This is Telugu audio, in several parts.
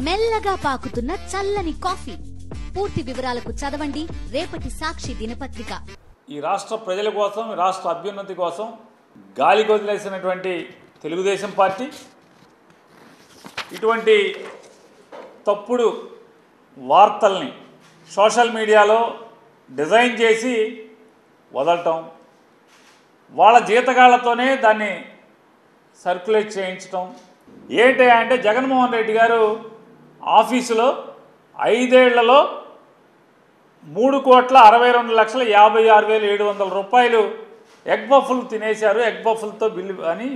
మెల్లగా పాకుతున్న చల్లని కాఫీ. పూర్తి వివరాలకు చదవండి రేపటి సాక్షి దినపత్రిక. ఈ రాష్ట్ర ప్రజల కోసం, రాష్ట్ర అభ్యున్నతి కోసం గాలికి వదిలేసినటువంటి తెలుగుదేశం పార్టీ ఇటువంటి తప్పుడు వార్తల్ని సోషల్ మీడియాలో డిజైన్ చేసి వదలటం, వాళ్ళ జీతగాళ్లతోనే దాన్ని సర్క్యులేట్ చేయించటం. ఏంటి అంటే జగన్మోహన్ రెడ్డి గారు ఆఫీసులో 5 ఏళ్లలో 3,62,56,700 రూపాయలు ఎగ్ బఫుల్ తినేశారు. ఎగ్ బఫుల్తో బిల్లు అని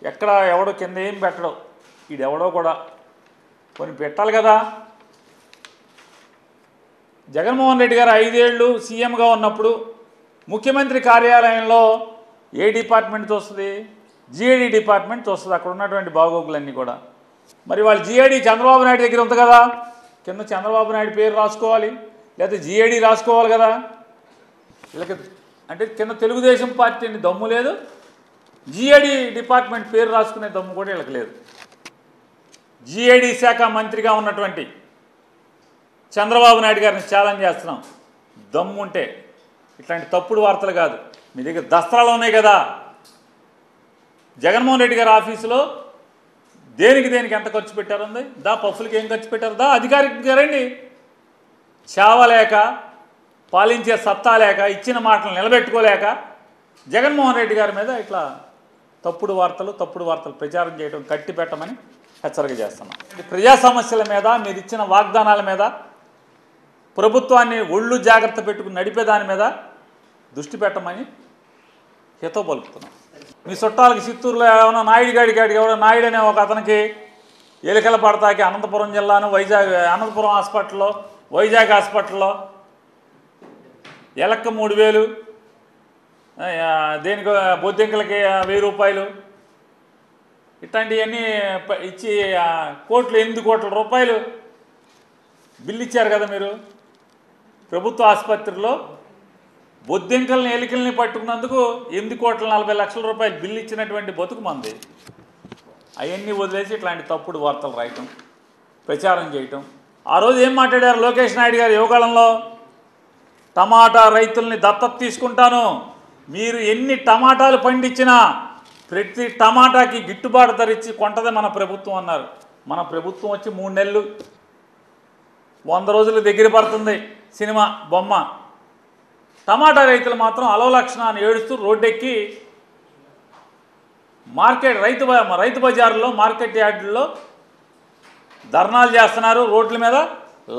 ఎక్కడ ఎవడో కింద ఏం పెట్టడం, ఈడెవడో కూడా కొన్ని పెట్టాలి కదా. జగన్మోహన్ రెడ్డి గారు 5 ఏళ్ళు సీఎంగా ఉన్నప్పుడు ముఖ్యమంత్రి కార్యాలయంలో ఏ డిపార్ట్మెంట్ వస్తుంది? జిఏడి డిపార్ట్మెంట్ వస్తుంది. అక్కడ ఉన్నటువంటి బాగోగులన్నీ కూడా. మరి వాళ్ళు జిఏడి చంద్రబాబు నాయుడు దగ్గర ఉంది కదా, కింద చంద్రబాబు నాయుడు పేరు రాసుకోవాలి, లేకపోతే జిఏడి రాసుకోవాలి కదా. వీళ్ళకి అంటే కింద తెలుగుదేశం పార్టీని దమ్ము లేదు, జిఏడి డిపార్ట్మెంట్ పేరు రాసుకునే దమ్ము కూడా వీళ్ళకి లేదు. జిఏడి శాఖ మంత్రిగా ఉన్నటువంటి చంద్రబాబు నాయుడు గారిని ఛాలెంజ్ చేస్తున్నాం, దమ్ముంటే ఇట్లాంటి తప్పుడు వార్తలు కాదు, మీ దగ్గర దస్త్రాలు ఉన్నాయి కదా. జగన్మోహన్ రెడ్డి గారి ఆఫీసులో దేనికి ఎంత ఖర్చు పెట్టారుంది, దా పఫ్ఫులకి ఏం ఖర్చు పెట్టారు, దా అధికారికంగా రండి. చావలేక, పాలించే సత్తా లేక, ఇచ్చిన మాటలు నిలబెట్టుకోలేక జగన్మోహన్ రెడ్డి గారి మీద ఇట్లా తప్పుడు వార్తలు ప్రచారం చేయడం కట్టి పెట్టమని హెచ్చరిక చేస్తున్నాం. ప్రజా సమస్యల మీద, మీరు ఇచ్చిన వాగ్దానాల మీద, ప్రభుత్వాన్ని ఒళ్ళు జాగ్రత్త పెట్టుకుని నడిపే దాని మీద దృష్టి పెట్టమని హితవు పలుకుతున్నాం. మీ చుట్టాలకి చిత్తూరులో ఏమైనా నాయుడు గాడికి ఎవడో నాయుడు అనే ఒక అతనికి ఎలికల పడతాకి అనంతపురం జిల్లాను అనంతపురం హాస్పిటల్లో, వైజాగ్ హాస్పిటల్లో ఎలక్క 3,000, దేనికి బొద్దింకలకి 1,000 రూపాయలు ఇట్లాంటివన్నీ ఇచ్చి కోట్లు 8 కోట్ల రూపాయలు బిల్లు ఇచ్చారు కదా మీరు. ప్రభుత్వ ఆసుపత్రిలో బొద్దింకల్ని ఎలికల్ని పట్టుకున్నందుకు 8,40,00,000 రూపాయలు బిల్లు ఇచ్చినటువంటి బతుకు మంది. అవన్నీ వదిలేసి ఇట్లాంటి తప్పుడు వార్తలు రాయటం, ప్రచారం చేయటం. ఆ రోజు ఏం మాట్లాడారు లోకేష్ నాయుడు గారు యువకాలంలో? టమాటా రైతుల్ని దత్తత తీసుకుంటాను, మీరు ఎన్ని టమాటాలు పండించినా ప్రతి టమాటాకి గిట్టుబాటు ధర ఇచ్చి కొంటది మన ప్రభుత్వం అన్నారు. మన ప్రభుత్వం వచ్చి 3 నెలలు 100 రోజులు దగ్గర పడుతుంది సినిమా బొమ్మ. టమాటా రైతులు మాత్రం అలవలక్షణాన్ని ఏడుస్తూ రోడ్డెక్కి రైతు బజారులో, మార్కెట్ యార్డుల్లో ధర్నాలు చేస్తున్నారు. రోడ్ల మీద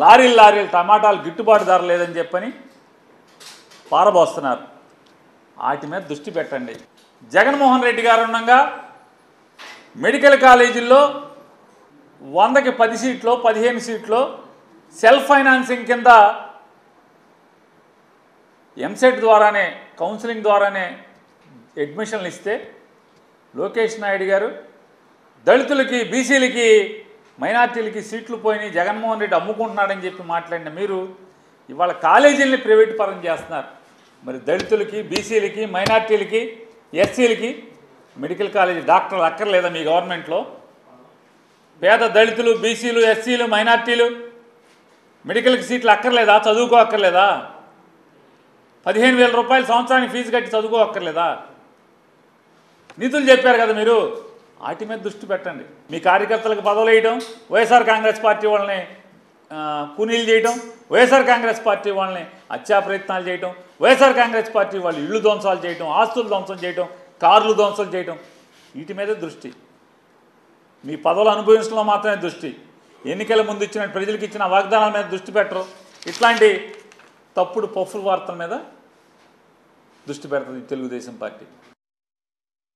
లారీలు టమాటాలు గిట్టుబాటు ధర లేదని చెప్పని పారబోస్తున్నారు. వాటి మీద దృష్టి పెట్టండి. జగన్మోహన్ రెడ్డి గారు ఉండగా మెడికల్ కాలేజీల్లో 100కి 10 సీట్లో 15 సీట్లో సెల్ఫ్ ఫైనాన్సింగ్ కింద ఎంసెట్ ద్వారానే, కౌన్సిలింగ్ ద్వారానే అడ్మిషన్లు ఇస్తే లోకేష్ నాయుడు గారు దళితులకి, బీసీలకి, మైనార్టీలకి సీట్లు పోయినాయి, జగన్మోహన్ రెడ్డి అమ్ముకుంటున్నాడని చెప్పి మాట్లాడిన మీరు ఇవాళ కాలేజీలని ప్రైవేట్ పరం చేస్తున్నారు. మరి దళితులకి, బీసీలకి, మైనార్టీలకి, ఎస్సీలకి మెడికల్ కాలేజీ డాక్టర్లు అక్కర్లేదా మీ గవర్నమెంట్లో? పేద దళితులు, బీసీలు, ఎస్సీలు, మైనార్టీలు మెడికల్కి సీట్లు అక్కర్లేదా? చదువుకో అక్కర్లేదా? 15,000 రూపాయలు సంవత్సరానికి ఫీజు కట్టి చదువుకో అక్కర్లేదా? నిధులు చెప్పారు కదా మీరు, వాటి మీద దృష్టి పెట్టండి. మీ కార్యకర్తలకు పదవులు వేయడం, వైఎస్ఆర్ కాంగ్రెస్ పార్టీ వాళ్ళని కూనీలు చేయటం, వైఎస్ఆర్ కాంగ్రెస్ పార్టీ వాళ్ళని హత్యా ప్రయత్నాలు చేయటం, వైఎస్ఆర్ కాంగ్రెస్ పార్టీ వాళ్ళు ఇళ్ళు ధ్వంసాలు చేయటం, ఆస్తులు ధ్వంసం చేయటం, కార్లు ధ్వంసం చేయటం, వీటి మీదే దృష్టి. మీ పదవులు అనుభవించడంలో మాత్రమే దృష్టి. ఎన్నికల ముందు ఇచ్చిన ప్రజలకు ఇచ్చిన వాగ్దానాల మీద దృష్టి పెట్టరు. ఇట్లాంటి తప్పుడు పఫ్ఫుల వార్తల మీద దృష్టి పెడుతుంది తెలుగుదేశం పార్టీ.